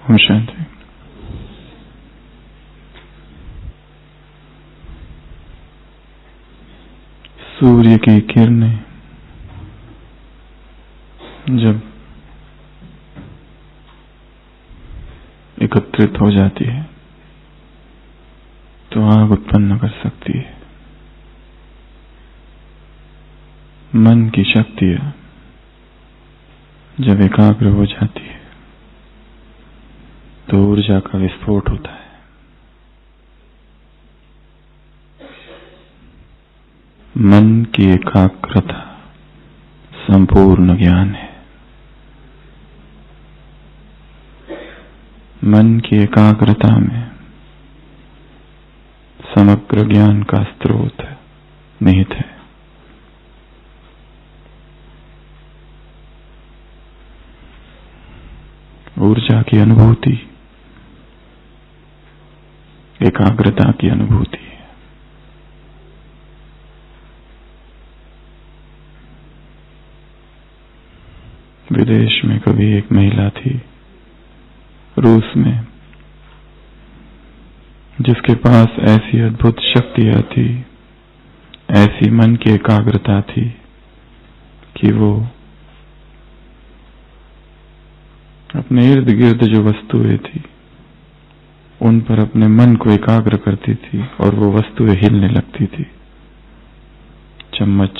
ओम शांति। सूर्य की किरणें जब एकत्रित हो जाती है तो आग उत्पन्न कर सकती है। मन की शक्तियां जब एकाग्र हो जाती है तो ऊर्जा का विस्फोट होता है। मन की एकाग्रता संपूर्ण ज्ञान है। मन की एकाग्रता में समग्र ज्ञान का स्रोत निहित है। ऊर्जा की अनुभूति एकाग्रता की अनुभूति है। विदेश में कभी एक महिला थी, रूस में, जिसके पास ऐसी अद्भुत शक्तियां थी, ऐसी मन की एकाग्रता थी कि वो अपने इर्द गिर्द जो वस्तुएं थी उन पर अपने मन को एकाग्र करती थी और वो वस्तुएं हिलने लगती थी। चम्मच,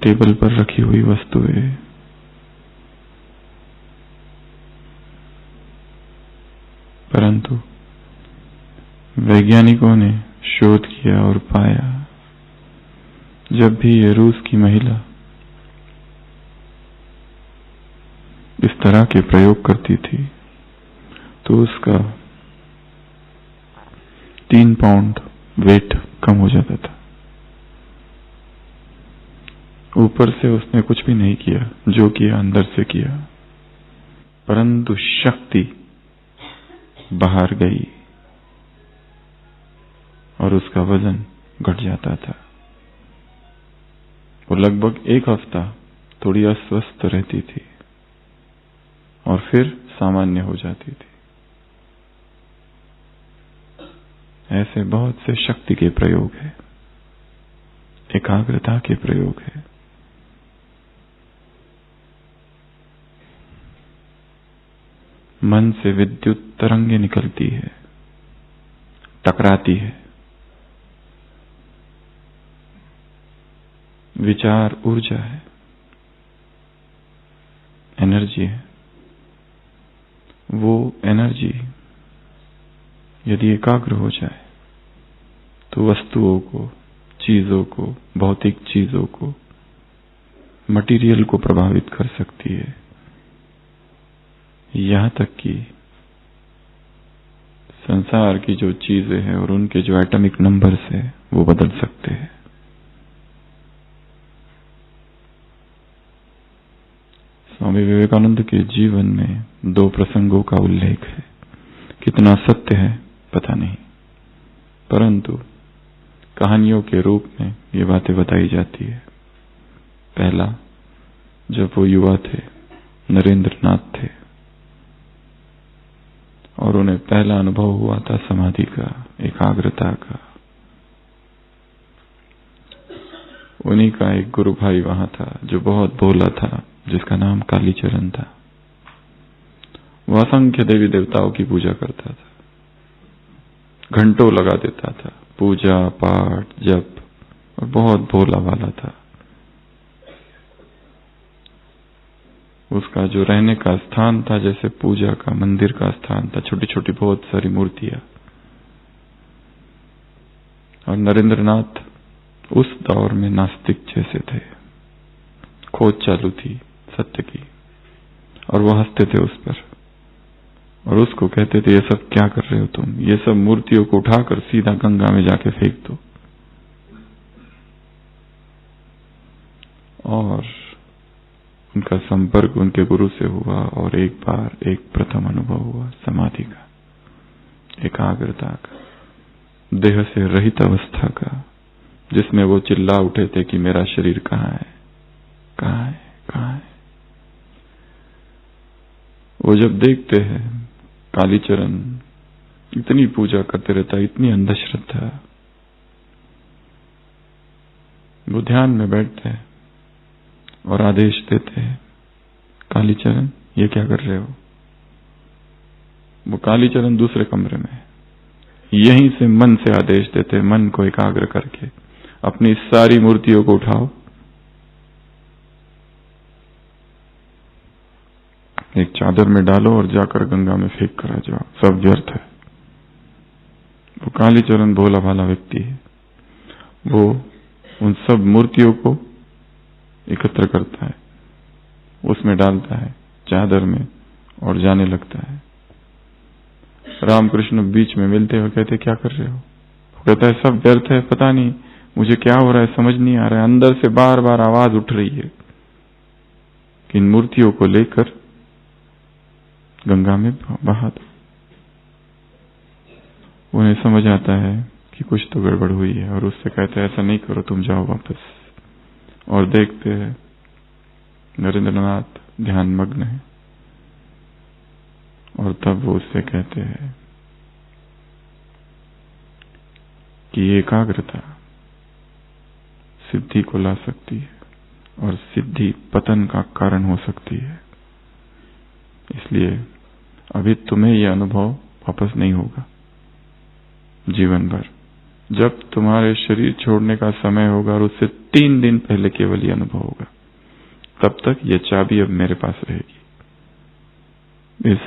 टेबल पर रखी हुई वस्तुएं, परंतु वैज्ञानिकों ने शोध किया और पाया जब भी ये रूस की महिला इस तरह के प्रयोग करती थी तो उसका 3 पाउंड वेट कम हो जाता था। ऊपर से उसने कुछ भी नहीं किया, जो किया अंदर से किया, परंतु शक्ति बाहर गई और उसका वजन घट जाता था। वो लगभग 1 हफ्ता थोड़ी अस्वस्थ रहती थी और फिर सामान्य हो जाती थी। ऐसे बहुत से शक्ति के प्रयोग है, एकाग्रता के प्रयोग है। मन से विद्युत तरंगे निकलती है, टकराती है। विचार ऊर्जा है, एनर्जी है। वो एनर्जी यदि एकाग्र हो जाए तो वस्तुओं को, चीजों को, भौतिक चीजों को, मटेरियल को प्रभावित कर सकती है। यहां तक कि संसार की जो चीजें हैं और उनके जो एटॉमिक नंबर्स है वो बदल सकते हैं। स्वामी विवेकानंद के जीवन में 2 प्रसंगों का उल्लेख है। कितना सत्य है पता नहीं, परंतु कहानियों के रूप में ये बातें बताई जाती है। पहला, जब वो युवा थे, नरेंद्र नाथ थे और उन्हें पहला अनुभव हुआ था समाधि का, एकाग्रता का। उन्हीं का एक गुरु भाई वहां था जो बहुत भोला था, जिसका नाम कालीचरण था। वह असंख्य देवी देवताओं की पूजा करता था, घंटों लगा देता था, पूजा पाठ जप, और बहुत भोला वाला था। उसका जो रहने का स्थान था जैसे पूजा का मंदिर का स्थान था, छोटी छोटी बहुत सारी मूर्तियां। और नरेंद्रनाथ उस दौर में नास्तिक जैसे थे, खोज चालू थी सत्य की, और वो हंसते थे उस पर और उसको कहते थे, ये सब क्या कर रहे हो तुम, ये सब मूर्तियों को उठाकर सीधा गंगा में जाके फेंक दो। और उनका संपर्क उनके गुरु से हुआ और एक बार एक प्रथम अनुभव हुआ समाधि का, एकाग्रता का, देह से रहित अवस्था का, जिसमें वो चिल्ला उठे थे कि मेरा शरीर कहाँ है, कहाँ है, कहाँ है। वो जब देखते हैं कालीचरण इतनी पूजा करते रहता है, इतनी अंधश्रद्धा, वो ध्यान में बैठते हैं और आदेश देते हैं, कालीचरण ये क्या कर रहे हो? वो कालीचरण दूसरे कमरे में, यहीं से मन से आदेश देते हैं, मन को एकाग्र करके अपनी सारी मूर्तियों को उठाओ, एक चादर में डालो और जाकर गंगा में फेंक कर आ जाओ, सब व्यर्थ है। वो कालीचरण भोला भाला व्यक्ति है, वो उन सब मूर्तियों को एकत्र करता है, उसमें डालता है चादर में और जाने लगता है। रामकृष्ण बीच में मिलते हुए कहते क्या कर रहे हो? कहता है सब व्यर्थ है, पता नहीं मुझे क्या हो रहा है, समझ नहीं आ रहा है। अंदर से बार बार आवाज उठ रही है कि इन मूर्तियों को लेकर गंगा में बहा दो। उन्हें समझ आता है कि कुछ तो गड़बड़ हुई है और उससे कहते हैं ऐसा नहीं करो, तुम जाओ वापस। और देखते हैं नरेंद्रनाथ ध्यान मग्न है और तब वो उससे कहते हैं कि एकाग्रता सिद्धि को ला सकती है और सिद्धि पतन का कारण हो सकती है। इसलिए अभी तुम्हें यह अनुभव वापस नहीं होगा जीवन भर। जब तुम्हारे शरीर छोड़ने का समय होगा और उससे 3 दिन पहले केवल यह अनुभव होगा, तब तक यह चाबी अब मेरे पास रहेगी, इस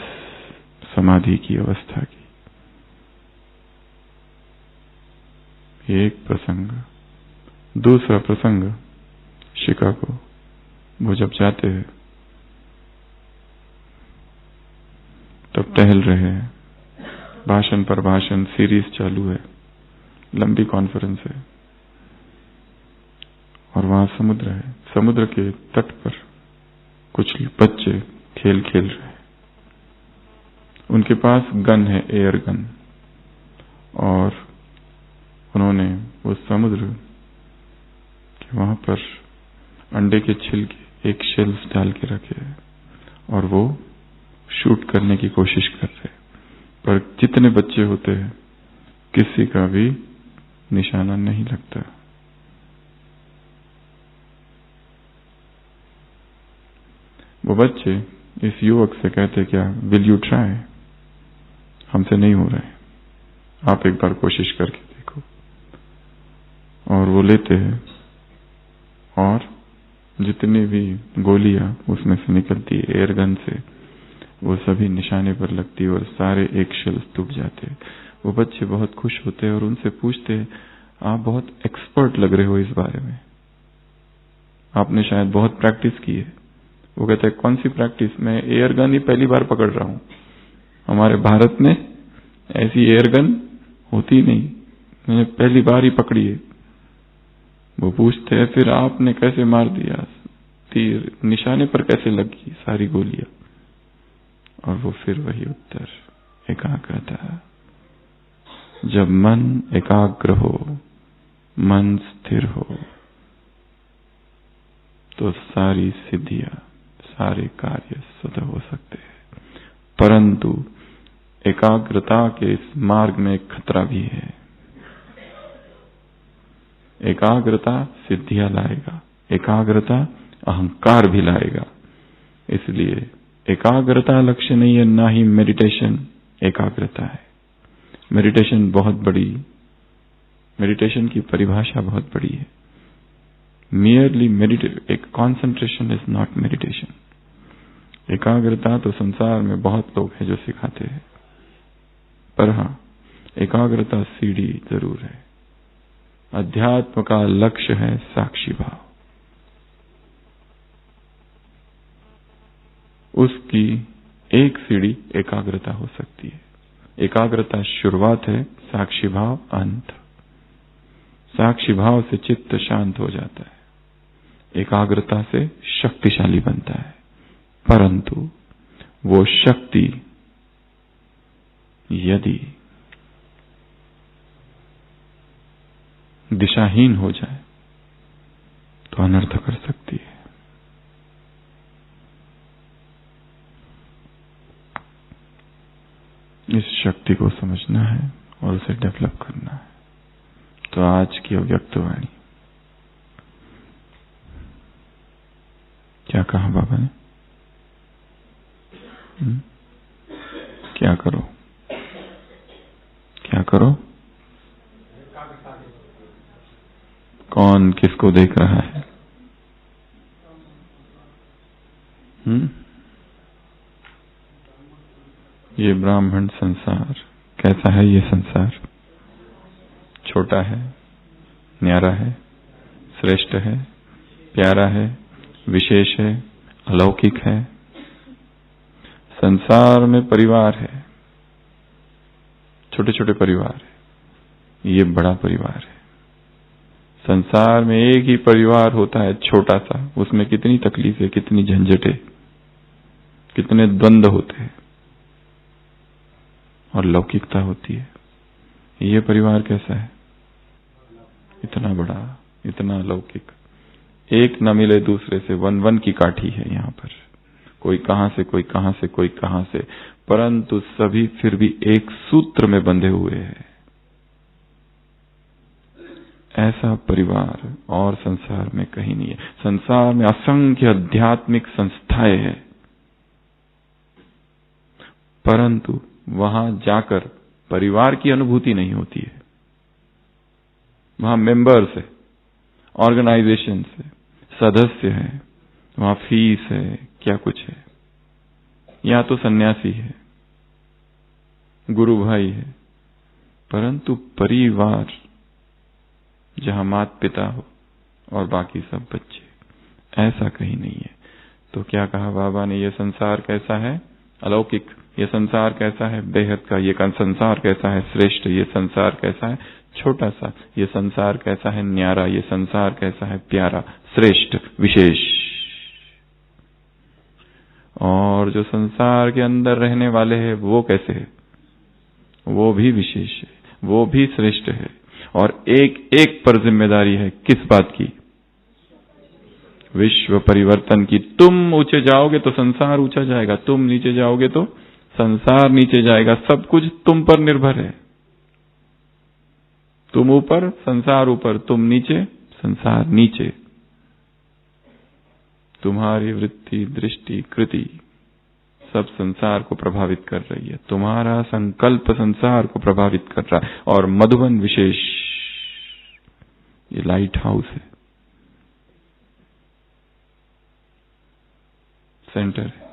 समाधि की अवस्था की। एक प्रसंग। दूसरा प्रसंग, शिकागो। वो जब जाते हैं तब टहल रहे हैं, भाषण पर भाषण सीरीज चालू है, लंबी कॉन्फ्रेंस है और वहां समुद्र है। समुद्र के तट पर कुछ बच्चे खेल खेल रहे हैं, उनके पास गन है, एयर गन, और उन्होंने उस समुद्र के वहां पर अंडे के छिलके एक शेल्स डाल के रखे हैं और वो शूट करने की कोशिश कर रहे हैं, पर जितने बच्चे होते हैं किसी का भी निशाना नहीं लगता। वो बच्चे इस युवक से कहते क्या, विल यू ट्राई, हमसे नहीं हो रहा है, आप एक बार कोशिश करके देखो। और वो लेते हैं और जितनी भी गोलियां उसमें से निकलती है एयर गन से, वो सभी निशाने पर लगती है और सारे एक शेल्स टूट जाते हैं। वो बच्चे बहुत खुश होते हैं और उनसे पूछते हैं, आप बहुत एक्सपर्ट लग रहे हो इस बारे में, आपने शायद बहुत प्रैक्टिस की है। वो कहते हैं कौन सी प्रैक्टिस, मैं एयर गन ही पहली बार पकड़ रहा हूं, हमारे भारत में ऐसी एयर गन होती नहीं, मैंने पहली बार ही पकड़ी है। वो पूछते हैं फिर आपने कैसे मार दिया, तीर निशाने पर कैसे लगी सारी गोलियां? और वो फिर वही उत्तर, एकाग्रता। जब मन एकाग्र हो, मन स्थिर हो, तो सारी सिद्धियां, सारे कार्य स्वतः हो सकते हैं। परंतु एकाग्रता के इस मार्ग में एक खतरा भी है। एकाग्रता सिद्धियां लाएगा, एकाग्रता अहंकार भी लाएगा। इसलिए एकाग्रता लक्ष्य नहीं है, ना ही मेडिटेशन एकाग्रता है। मेडिटेशन बहुत बड़ी, मेडिटेशन की परिभाषा बहुत बड़ी है। मियरली मेडिटेट, एक कॉन्सेंट्रेशन इज नॉट मेडिटेशन। एकाग्रता तो संसार में बहुत लोग हैं जो सिखाते हैं, पर हां एकाग्रता सीढ़ी जरूर है। अध्यात्म का लक्ष्य है साक्षी भाव, उसकी एक सीढ़ी एकाग्रता हो सकती है। एकाग्रता शुरुआत है, साक्षी भाव अंत। साक्षी भाव से चित्त शांत हो जाता है, एकाग्रता से शक्तिशाली बनता है। परंतु वो शक्ति यदि दिशाहीन हो जाए तो अनर्थ कर सकती है। इस शक्ति को समझना है और उसे डेवलप करना है। तो आज की अव्यक्तवाणी क्या कहा बाबा ने? क्या करो, क्या करो? कौन किसको देख रहा है? ये ब्राह्मण संसार कैसा है? ये संसार छोटा है, न्यारा है, श्रेष्ठ है, प्यारा है, विशेष है, अलौकिक है। संसार में परिवार है, छोटे छोटे परिवार है, ये बड़ा परिवार है। संसार में एक ही परिवार होता है छोटा सा, उसमें कितनी तकलीफें, कितनी झंझटें, कितने द्वंद्व होते हैं और लौकिकता होती है। ये परिवार कैसा है? इतना बड़ा, इतना लौकिक, एक न मिले दूसरे से, वन वन की काठी है यहाँ पर। कोई कहां से, कोई कहां से, कोई कहां से, परंतु सभी फिर भी एक सूत्र में बंधे हुए हैं। ऐसा परिवार और संसार में कहीं नहीं है। संसार में असंख्य आध्यात्मिक संस्थाएं हैं, परंतु वहां जाकर परिवार की अनुभूति नहीं होती है। वहां मेंबर्स है, ऑर्गेनाइजेशन है, सदस्य है, वहां फीस है, क्या कुछ है। या तो सन्यासी है, गुरु भाई है, परंतु परिवार जहां माता पिता हो और बाकी सब बच्चे, ऐसा कहीं नहीं है। तो क्या कहा बाबा ने? ये संसार कैसा है? अलौकिक। ये संसार कैसा है? बेहद का। ये संसार कैसा है? श्रेष्ठ। ये संसार कैसा है? छोटा सा। ये संसार कैसा है? न्यारा। ये संसार कैसा है? प्यारा, श्रेष्ठ, विशेष। और जो संसार के अंदर रहने वाले हैं वो कैसे है? वो भी विशेष है, वो भी श्रेष्ठ है। और एक एक पर जिम्मेदारी है, किस बात की? विश्व परिवर्तन की। तुम ऊंचे जाओगे तो संसार ऊंचा जाएगा, तुम नीचे जाओगे तो संसार नीचे जाएगा। सब कुछ तुम पर निर्भर है। तुम ऊपर, संसार ऊपर, तुम नीचे, संसार नीचे। तुम्हारी वृत्ति, दृष्टि, कृति सब संसार को प्रभावित कर रही है। तुम्हारा संकल्प संसार को प्रभावित कर रहा है। और मधुबन विशेष ये लाइट हाउस है, सेंटर है,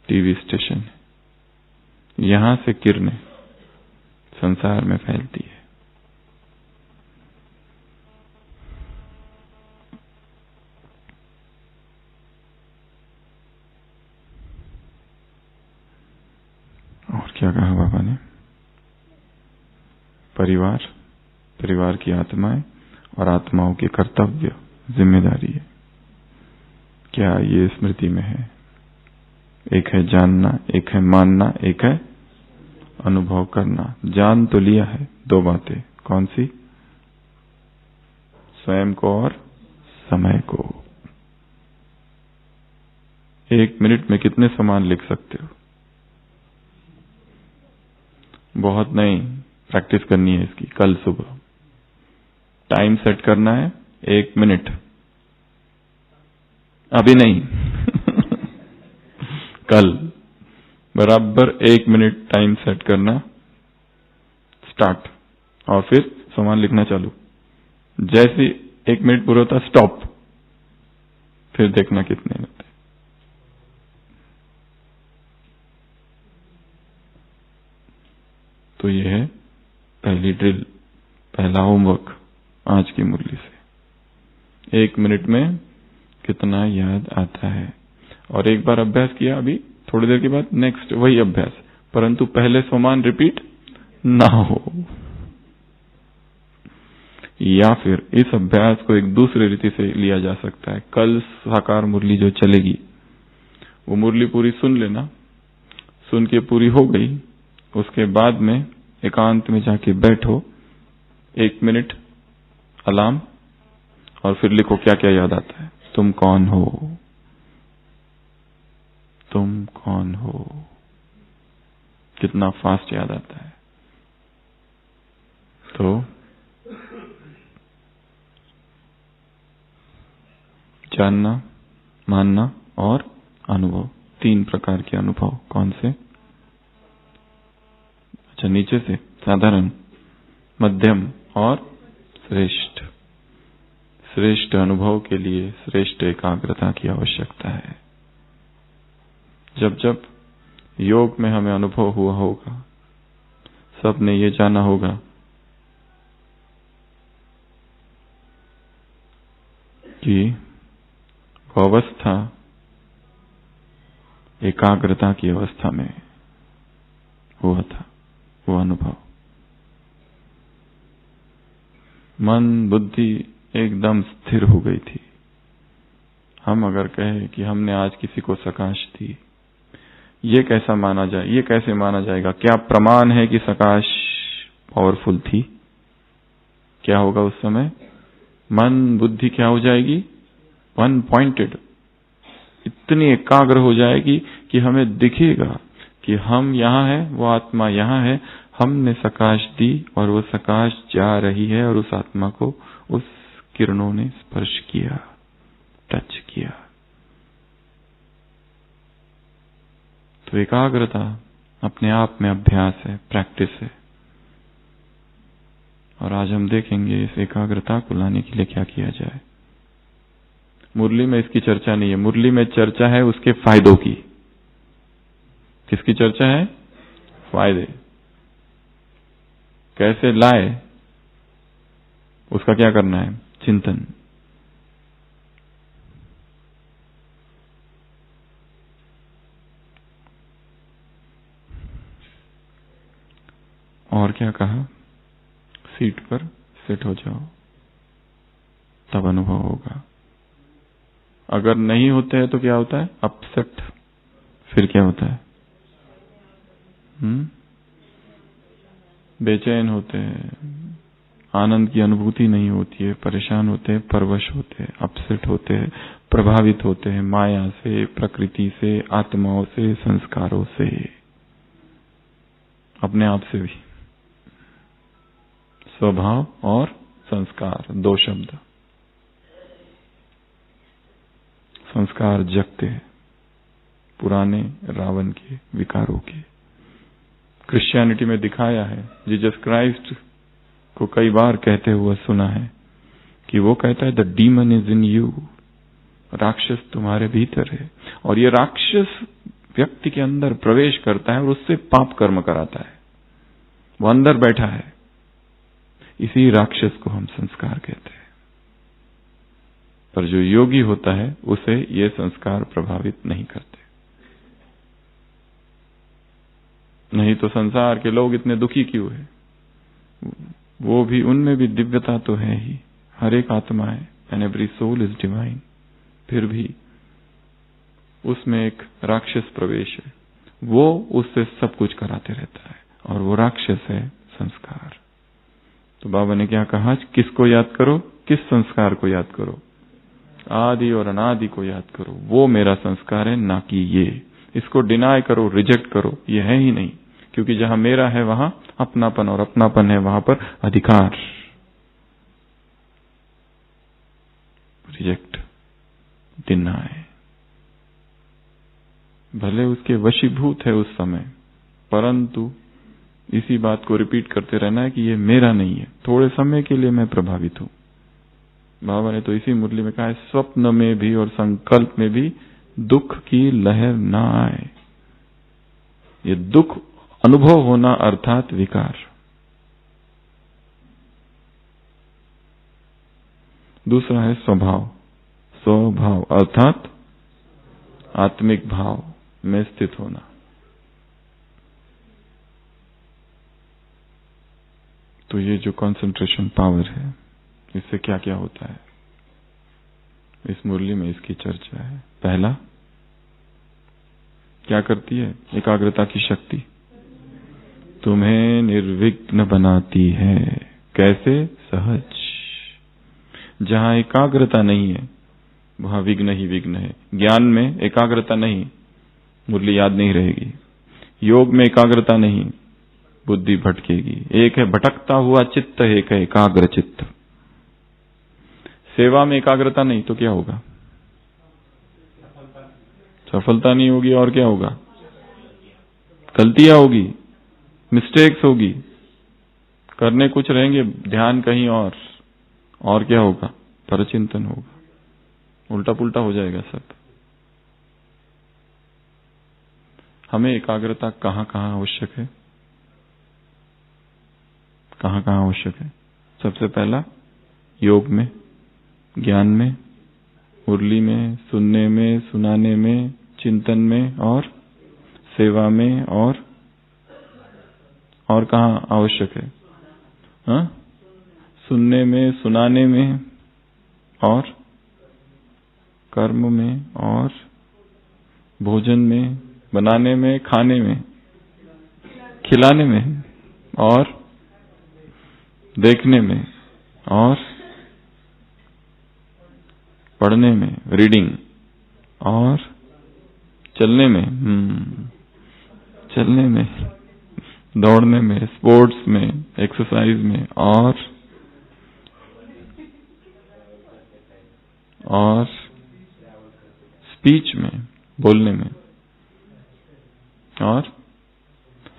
टीवी स्टेशन है। यहां से किरणें संसार में फैलती है। और क्या कहा बाबा ने? परिवार, परिवार की आत्माएं और आत्माओं के कर्तव्य, जिम्मेदारी है। क्या ये स्मृति में है? एक है जानना, एक है मानना, एक है अनुभव करना। जान तो लिया है, दो बातें। कौन सी? स्वयं को और समय को। 1 मिनट में कितने समान लिख सकते हो? बहुत नहीं, प्रैक्टिस करनी है इसकी। कल सुबह टाइम सेट करना है, 1 मिनट, अभी नहीं कल बराबर 1 मिनट टाइम सेट करना, स्टार्ट, और फिर सामान लिखना चालू। जैसे 1 मिनट पूरा होता, स्टॉप, फिर देखना कितने होते। तो ये है पहली ड्रिल, पहला होमवर्क आज की मुरली से। 1 मिनट में कितना याद आता है। और एक बार अभ्यास किया, अभी थोड़ी देर के बाद नेक्स्ट वही अभ्यास, परंतु पहले समान रिपीट ना हो। या फिर इस अभ्यास को एक दूसरे रीति से लिया जा सकता है। कल साकार मुरली जो चलेगी, वो मुरली पूरी सुन लेना। सुन के पूरी हो गई, उसके बाद में एकांत में जाके बैठो, 1 मिनट अलार्म, और फिर लिखो क्या क्या याद आता है। तुम कौन हो? तुम कौन हो? कितना फास्ट याद आता है। तो जानना, मानना और अनुभव, 3 प्रकार के अनुभव। कौन से? अच्छा, नीचे से साधारण, मध्यम और श्रेष्ठ। श्रेष्ठ अनुभव के लिए श्रेष्ठ एकाग्रता की आवश्यकता है। जब जब योग में हमें अनुभव हुआ होगा, सबने ये जाना होगा कि वो अवस्था एकाग्रता की अवस्था में हुआ था, वो अनुभव। मन बुद्धि एकदम स्थिर हो गई थी। हम अगर कहें कि हमने आज किसी को सकाश दी, ये कैसा माना जाए, ये कैसे माना जाएगा? क्या प्रमाण है कि सकाश पावरफुल थी? क्या होगा उस समय? मन बुद्धि क्या हो जाएगी? वन पॉइंटेड, इतनी एकाग्र हो जाएगी कि हमें दिखेगा कि हम यहां हैं, वो आत्मा यहां है, हमने सकाश दी और वो सकाश जा रही है और उस आत्मा को उस किरणों ने स्पर्श किया, टच किया। तो एकाग्रता अपने आप में अभ्यास है, प्रैक्टिस है। और आज हम देखेंगे इस एकाग्रता को लाने के लिए क्या किया जाए। मुरली में इसकी चर्चा नहीं है, मुरली में चर्चा है उसके फायदों की। किसकी चर्चा है? फायदे। कैसे लाए, उसका क्या करना है? चिंतन। और क्या कहा? सीट पर सेट हो जाओ, तब अनुभव होगा। अगर नहीं होते हैं तो क्या होता है? अपसेट। फिर क्या होता है? बेचैन होते हैं, आनंद की अनुभूति नहीं होती है, परेशान होते हैं, परवश होते हैं, अपसेट होते हैं, प्रभावित होते हैं माया से, प्रकृति से, आत्माओं से, संस्कारों से, अपने आप से भी। स्वभाव और संस्कार, 2 शब्द। संस्कार जगते हैं पुराने रावण के विकारों के। क्रिश्चियनिटी में दिखाया है, जीसस क्राइस्ट को कई बार कहते हुए सुना है कि वो कहता है the demon is in you, राक्षस तुम्हारे भीतर है। और ये राक्षस व्यक्ति के अंदर प्रवेश करता है और उससे पाप कर्म कराता है। वो अंदर बैठा है, इसी राक्षस को हम संस्कार कहते हैं। पर जो योगी होता है उसे ये संस्कार प्रभावित नहीं करते। नहीं तो संसार के लोग इतने दुखी क्यों है? वो भी, उनमें भी दिव्यता तो है ही, हर एक आत्मा है, and every soul is divine. फिर भी उसमें एक राक्षस प्रवेश है, वो उससे सब कुछ कराते रहता है, और वो राक्षस है संस्कार। तो बाबा ने क्या कहा? किसको याद करो? किस संस्कार को याद करो? आदि और अनादि को याद करो। वो मेरा संस्कार है, ना कि ये। इसको डिनाई करो, रिजेक्ट करो, ये है ही नहीं। क्योंकि जहां मेरा है वहां अपनापन, और अपनापन है वहां पर अधिकार। Reject, deny. भले उसके वशीभूत है उस समय, परंतु इसी बात को रिपीट करते रहना है कि ये मेरा नहीं है, थोड़े समय के लिए मैं प्रभावित हूं। बाबा ने तो इसी मुरली में कहा है, स्वप्न में भी और संकल्प में भी दुख की लहर ना आए। ये दुख अनुभव होना अर्थात विकार। दूसरा है स्वभाव। स्वभाव अर्थात आत्मिक भाव में स्थित होना। तो ये जो कंसंट्रेशन पावर है, इससे क्या क्या होता है, इस मुरली में इसकी चर्चा है। पहला, क्या करती है एकाग्रता की शक्ति? तुम्हें निर्विघ्न बनाती है। कैसे? सहज। जहां एकाग्रता नहीं है वहां विघ्न ही विघ्न है। ज्ञान में एकाग्रता नहीं, मुरली याद नहीं रहेगी। योग में एकाग्रता नहीं, बुद्धि भटकेगी। एक है भटकता हुआ चित्त, एक है एकाग्र चित्त। सेवा में एकाग्रता नहीं तो क्या होगा? सफलता नहीं होगी। और क्या होगा? गलतियां होगी, मिस्टेक्स होगी, करने कुछ रहेंगे, ध्यान कहीं और क्या होगा? परचिंतन होगा, उल्टा पुल्टा हो जाएगा सब। हमें एकाग्रता कहां कहां आवश्यक है? कहां कहां आवश्यक है? सबसे पहला योग में, ज्ञान में, मुरली में, सुनने में, सुनाने में, चिंतन में और सेवा में। और कहां आवश्यक है? हाँ? सुनने में, सुनाने में और कर्म में और भोजन में, बनाने में, खाने में, खिलाने में और देखने में और पढ़ने में, रीडिंग, और चलने में, चलने में, दौड़ने में, स्पोर्ट्स में, एक्सरसाइज में और स्पीच में, बोलने में। और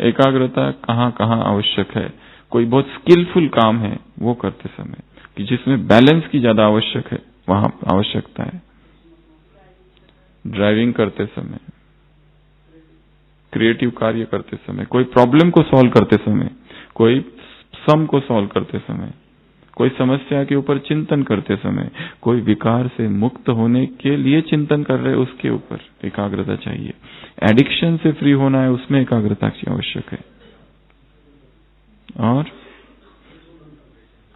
एकाग्रता कहां कहां आवश्यक है? कोई बहुत स्किलफुल काम है वो करते समय, कि जिसमें बैलेंस की ज्यादा आवश्यक है, वहां आवश्यकता है। ड्राइविंग करते समय, क्रिएटिव कार्य करते समय, कोई प्रॉब्लम को सॉल्व करते समय, कोई सम को सॉल्व करते समय, कोई समस्या के ऊपर चिंतन करते समय, कोई विकार से मुक्त होने के लिए चिंतन कर रहे, उसके ऊपर एकाग्रता चाहिए। एडिक्शन से फ्री होना है, उसमें एकाग्रता की आवश्यक है। और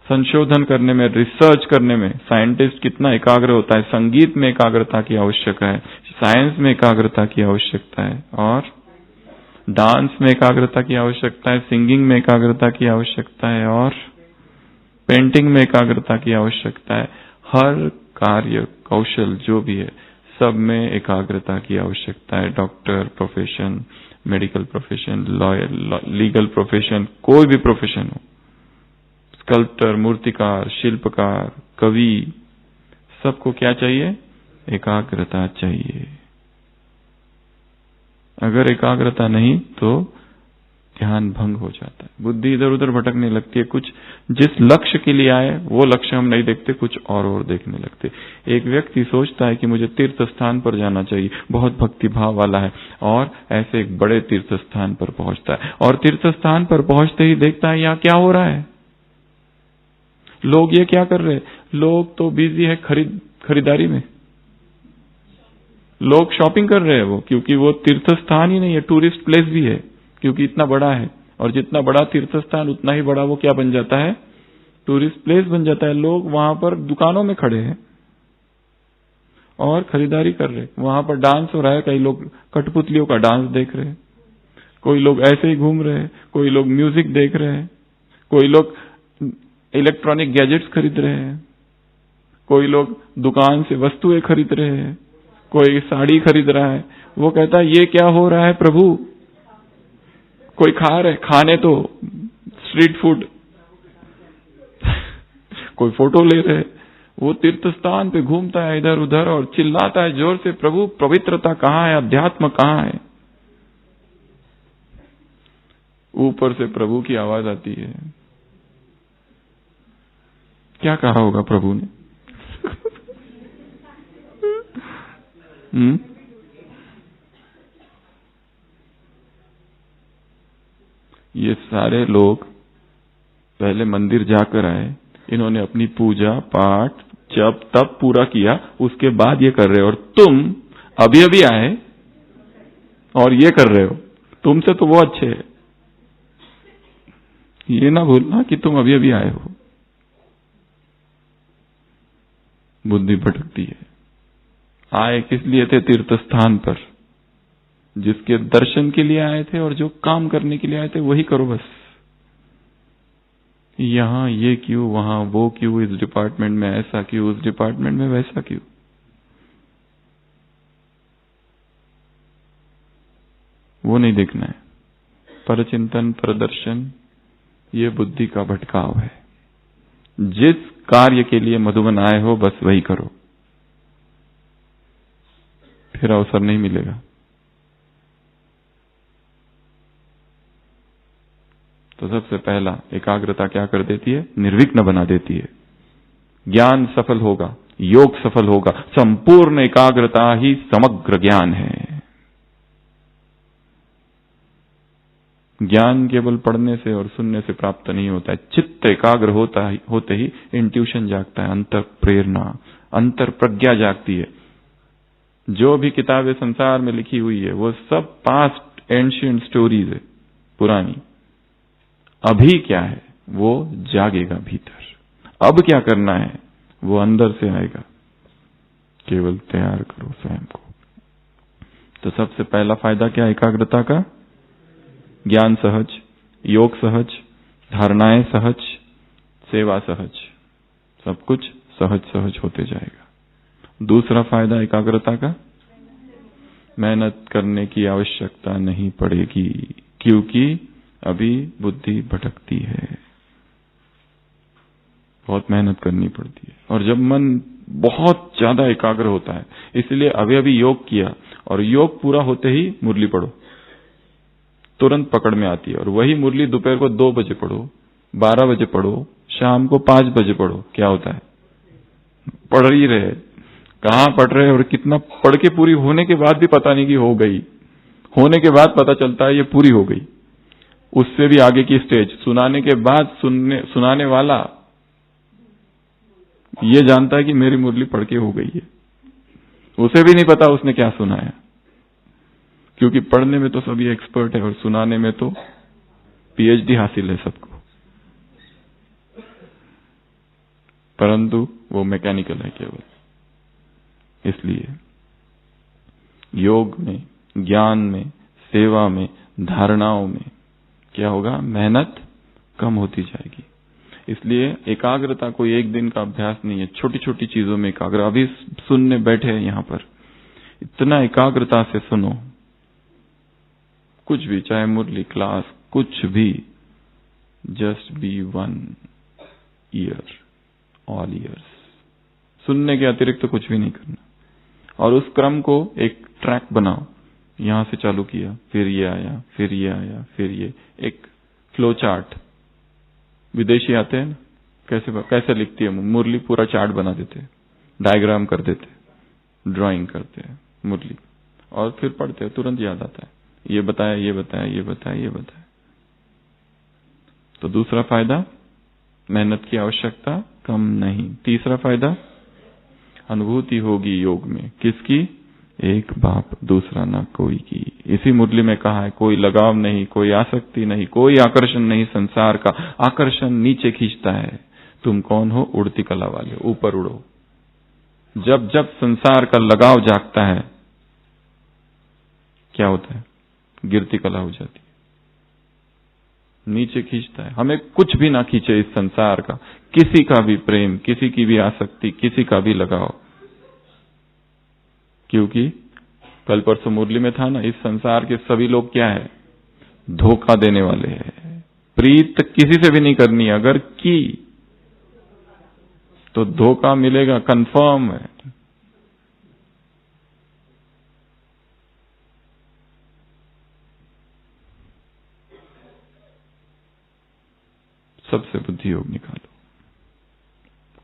संशोधन करने में, रिसर्च करने में साइंटिस्ट कितना एकाग्र होता है। संगीत में एकाग्रता की आवश्यकता है, साइंस में एकाग्रता की आवश्यकता है, और डांस में एकाग्रता की आवश्यकता है, सिंगिंग में एकाग्रता की आवश्यकता है, और पेंटिंग में एकाग्रता की आवश्यकता है। हर कार्य कौशल जो भी है, सब में एकाग्रता की आवश्यकता है। Doctor profession, medical profession, lawyer, legal profession, कोई भी प्रोफेशन हो, स्कल्प्टर, मूर्तिकार, शिल्पकार, कवि, सबको क्या चाहिए? एकाग्रता चाहिए। अगर एकाग्रता नहीं तो ध्यान भंग हो जाता है, बुद्धि इधर उधर भटकने लगती है। कुछ जिस लक्ष्य के लिए आए वो लक्ष्य हम नहीं देखते, कुछ और देखने लगते। एक व्यक्ति सोचता है कि मुझे तीर्थ स्थान पर जाना चाहिए, बहुत भक्ति भाव वाला है, और ऐसे एक बड़े तीर्थ स्थान पर पहुंचता है, और तीर्थ स्थान पर पहुंचते ही देखता है यहाँ क्या हो रहा है, लोग ये क्या कर रहे हैं। लोग तो बिजी है खरीदारी में, लोग शॉपिंग कर रहे हैं वो, क्योंकि वो तीर्थ स्थान ही नहीं है, टूरिस्ट प्लेस भी है, क्योंकि इतना बड़ा है। और जितना बड़ा तीर्थ स्थान उतना ही बड़ा वो क्या बन जाता है? टूरिस्ट प्लेस बन जाता है। लोग वहां पर दुकानों में खड़े हैं और खरीदारी कर रहे हैं। वहां पर डांस हो रहा है, कई लोग कठपुतलियों का डांस देख रहे हैं, कोई लोग ऐसे ही घूम रहे हैं, कोई लोग म्यूजिक देख रहे हैं, कोई लोग इलेक्ट्रॉनिक गैजेट्स खरीद रहे हैं, कोई लोग दुकान से वस्तुएं खरीद रहे हैं, कोई साड़ी खरीद रहा है। वो कहता है ये क्या हो रहा है प्रभु? कोई खा रहे, खाने तो स्ट्रीट फूड, कोई फोटो ले रहे। वो तीर्थ स्थान पे घूमता है इधर उधर और चिल्लाता है जोर से, प्रभु पवित्रता कहाँ है, अध्यात्म कहाँ है? ऊपर से प्रभु की आवाज आती है। क्या कहा होगा प्रभु ने? ये सारे लोग पहले मंदिर जाकर आए, इन्होंने अपनी पूजा पाठ जप तप पूरा किया, उसके बाद ये कर रहे हो, और तुम अभी अभी आए और ये कर रहे हो। तुमसे तो वो अच्छे है, ये ना भूलना कि तुम अभी अभी आए हो। बुद्धि भटकती है। आए किस लिए थे तीर्थ स्थान पर? जिसके दर्शन के लिए आए थे, और जो काम करने के लिए आए थे वही करो बस। यहां ये क्यों, वहां वो क्यों, इस डिपार्टमेंट में ऐसा क्यों, उस डिपार्टमेंट में वैसा क्यों? वो नहीं देखना है। परचिंतन, प्रदर्शन, ये बुद्धि का भटकाव है। जिस कार्य के लिए मधुबन आए हो बस वही करो, फिर अवसर नहीं मिलेगा। तो सबसे पहला एकाग्रता क्या कर देती है? निर्विघ्न बना देती है। ज्ञान सफल होगा, योग सफल होगा। संपूर्ण एकाग्रता ही समग्र ज्ञान है। ज्ञान केवल पढ़ने से और सुनने से प्राप्त नहीं होता है। चित्त एकाग्र होते ही इंट्यूशन जागता है, अंतर प्रेरणा, अंतर प्रज्ञा जागती है। जो भी किताबें संसार में लिखी हुई है वो सब पास्ट एंशिएंट स्टोरीज है, पुरानी। अभी क्या है वो जागेगा भीतर। अब क्या करना है वो अंदर से आएगा। केवल तैयार करो स्वयं को। तो सबसे पहला फायदा क्या एकाग्रता का? ज्ञान सहज, योग सहज, धारणाएं सहज, सेवा सहज, सब कुछ सहज सहज होते जाएगा। दूसरा फायदा एकाग्रता का, मेहनत करने की आवश्यकता नहीं पड़ेगी, क्योंकि अभी बुद्धि भटकती है, बहुत मेहनत करनी पड़ती है। और जब मन बहुत ज्यादा एकाग्र होता है, इसलिए अभी अभी योग किया और योग पूरा होते ही मुरली पढ़ो, तुरंत पकड़ में आती है। और वही मुरली दोपहर को 2 बजे पढ़ो, 12 बजे पढ़ो, शाम को 5 बजे पढ़ो, क्या होता है? पढ़ ही रहे, कहां पढ़ रहे और कितना पढ़ के पूरी होने के बाद भी पता नहीं कि हो गई। होने के बाद पता चलता है ये पूरी हो गई। उससे भी आगे की स्टेज, सुनाने के बाद सुनाने वाला ये जानता है कि मेरी मुरली पढ़ के हो गई है, उसे भी नहीं पता उसने क्या सुनाया, क्योंकि पढ़ने में तो सभी एक्सपर्ट है और सुनाने में तो पीएचडी हासिल है सबको, परंतु वो मैकेनिकल है केवल। इसलिए योग में, ज्ञान में, सेवा में, धारणाओं में क्या होगा? मेहनत कम होती जाएगी। इसलिए एकाग्रता कोई एक दिन का अभ्यास नहीं है, छोटी छोटी चीजों में एकाग्र। अभी सुनने बैठे हैं यहां पर, इतना एकाग्रता से सुनो, कुछ भी, चाहे मुरली, क्लास, कुछ भी, just be 1 year, all years. सुनने के अतिरिक्त तो कुछ भी नहीं करना। और उस क्रम को एक ट्रैक बनाओ, यहां से चालू किया, फिर ये आया, फिर ये आया, फिर ये, एक फ्लो चार्ट। विदेशी आते हैं ना, कैसे लिखती है मुरली, पूरा चार्ट बना देते हैं, डायग्राम कर देते हैं, ड्राइंग करते हैं मुरली, और फिर पढ़ते हैं, तुरंत याद आता है, ये बताया, ये बताया, ये बताया, ये बताया। तो दूसरा फायदा, मेहनत की आवश्यकता कम नहीं। तीसरा फायदा, अनुभूति होगी योग में, किसकी? एक बाप दूसरा ना कोई की। इसी मुरली में कहा है, कोई लगाव नहीं, कोई आसक्ति नहीं, कोई आकर्षण नहीं। संसार का आकर्षण नीचे खींचता है। तुम कौन हो? उड़ती कला वाले, ऊपर उड़ो। जब जब संसार का लगाव जागता है, क्या होता है? गिरती कला हो जाती है, नीचे खींचता है। हमें कुछ भी ना खींचे इस संसार का, किसी का भी प्रेम, किसी की भी आसक्ति, किसी का भी लगाव, क्योंकि कल परसों मुरली में था ना, इस संसार के सभी लोग क्या है? धोखा देने वाले हैं। प्रीत किसी से भी नहीं करनी, अगर की तो धोखा मिलेगा, कंफर्म है। सबसे बुद्धि योग निकालो,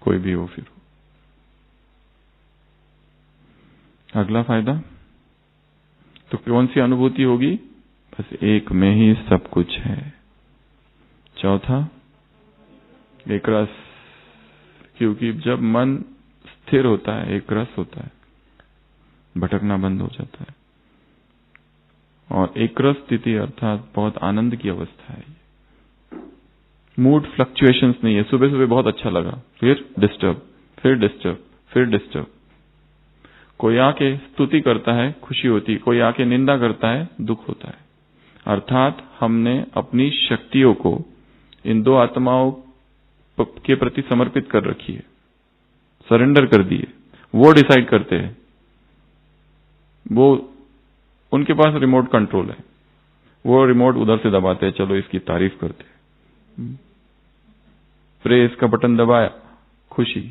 कोई भी हो फिर। अगला फायदा, तो कौन सी अनुभूति होगी? बस एक में ही सब कुछ है। चौथा, एक रस, क्योंकि जब मन स्थिर होता है, एक रस होता है, भटकना बंद हो जाता है। और एक रस स्थिति अर्थात बहुत आनंद की अवस्था है। मूड फ्लक्चुएशंस नहीं है। सुबह सुबह बहुत अच्छा लगा, फिर डिस्टर्ब, फिर डिस्टर्ब, फिर डिस्टर्ब। कोई आके स्तुति करता है, खुशी होती है, कोई आके निंदा करता है, दुख होता है। अर्थात हमने अपनी शक्तियों को इन दो आत्माओं के प्रति समर्पित कर रखी है, सरेंडर कर दिए। वो डिसाइड करते हैं, वो उनके पास रिमोट कंट्रोल है। वो रिमोट उधर से दबाते हैं, चलो इसकी तारीफ करते हैं। प्रेस का बटन दबाया, खुशी,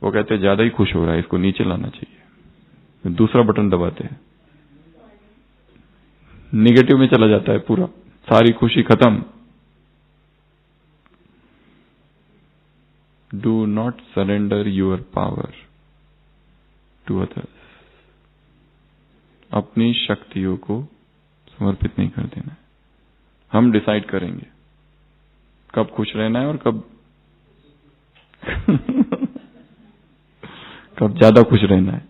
वो कहते हैं ज्यादा ही खुश हो रहा है, इसको नीचे लाना चाहिए। दूसरा बटन दबाते हैं, निगेटिव में चला जाता है पूरा, सारी खुशी खत्म। Do not surrender your power to others. अपनी शक्तियों को समर्पित नहीं कर देना है। हम डिसाइड करेंगे कब खुश रहना है और कब कब ज्यादा खुश रहना है।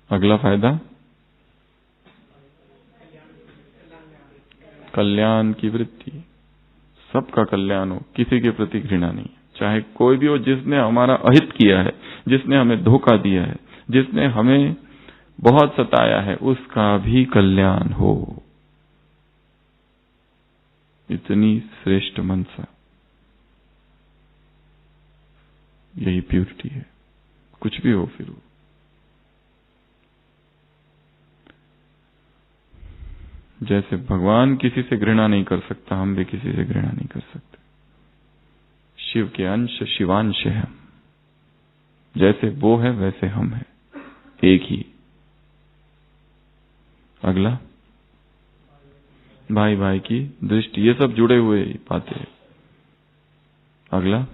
अगला फायदा, कल्याण की वृत्ति। सबका कल्याण हो, किसी के प्रति घृणा नहीं, चाहे कोई भी हो। जिसने हमारा अहित किया है, जिसने हमें धोखा दिया है, जिसने हमें बहुत सताया है, उसका भी कल्याण हो। इतनी श्रेष्ठ मनसा, यही प्योरिटी है। कुछ भी हो फिर हो। जैसे भगवान किसी से घृणा नहीं कर सकता, हम भी किसी से घृणा नहीं कर सकते। शिव के अंश शिवांश है हम, जैसे वो है वैसे हम हैं, एक ही। अगला, भाई भाई की दृष्टि, ये सब जुड़े हुए बातें। अगला,